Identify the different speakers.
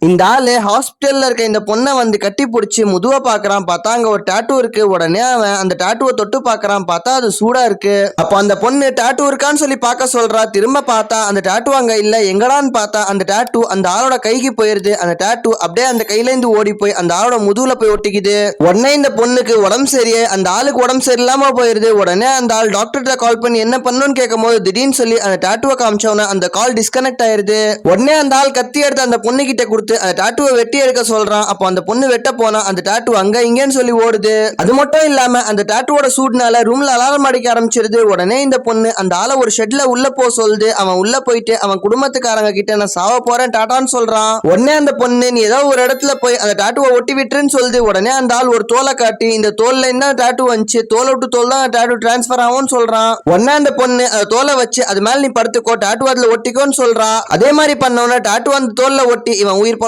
Speaker 1: இந்த ஆளு ஹாஸ்பிட்டல்ல இருக்க இந்த பொண்ணை வந்து கட்டி பிடிச்சி முதுவ பாக்குறான். பார்த்தா அங்க ஒரு டாட்டூ இருக்கு. உடனே அவன் அந்த டாட்டூவை தொட்டு பாக்குறான். பார்த்தா அது சூடா இருக்கு. அப்ப அந்த பொண்ணு டாட்டூ இருக்கான்னு சொல்லி பார்க்க சொல்றா. திரும்ப பார்த்தா அந்த டாட்டூ அங்க இல்ல. எங்கடான்னு பார்த்தா அந்த டாட்டூ அந்த ஆளோட கைக்கு போயிருது. அந்த டாட்டூ அப்படியே அந்த கையில இருந்து ஓடி போய் அந்த ஆளோட முதுகுல போய் ஒட்டிக்குது. உடனே இந்த பொண்ணுக்கு உடம்பு சரியே அந்த ஆளுக்கு உடம்பு சரியில்லாம போயிருது. உடனே அந்த ஆள் டாக்டர்கிட்ட கால் பண்ணி என்ன பண்ணணும்னு கேட்கும் போது திடீர்னு சொல்லி அந்த டாட்டூவை காமிச்சவன அந்த கால் டிஸ்கனெக்ட் ஆயிருது. உடனே அந்த ஆள் கத்தி எடுத்து அந்த பொண்ணு கிட்ட கொடுத்து அந்த டாட்டூவை வெட்டி எடுக்க சொல்றான். அப்போ அந்த பொண்ணு வெட்ட போனா அந்த டாட்டூ அங்க இங்கன்னு சொல்லி ஓடுது. அது மட்டும் இல்லாம அந்த டாட்டூவோட சூட்னால ரூம்ல அலாரம் அடிக்க ஆரம்பிச்சிருது. உடனே இந்த பொண்ணு அந்த ஆளை ஒரு ஷெட்ல உள்ள போ சொல்லுது. அவன் உள்ள போயிட்டு அவன் குடும்பத்துக்காரங்க கிட்ட நான் சாவ போறேன் டாட்டான்னு சொல்றான். உடனே அந்த பொண்ணு நீ ஏதோ ஒரு இடத்துல போய் அந்த டாட்டூவை ஒட்டி விட்டுருன்னு சொல்லுது. உடனே அந்த ஆள் ஒரு தோலை காட்டி இந்த தோல்ல என்ன டாட்டூ வந்துச்சு, தோலை விட்டு தோல் தான் டாட்டூ டிரான்ஸ்பர் ஆகும்னு சொல்றான். உடனே அந்த பொண்ணு அந்த தோலை வச்சு அது மேல நீ படுத்துக்கோ, டாட்டூ அதுல ஒட்டிக்கோன்னு சொல்றா. அதே மாதிரி பண்ணவன டாட்டூ அந்த தோல்ல ஒட்டி இவன் உயிர்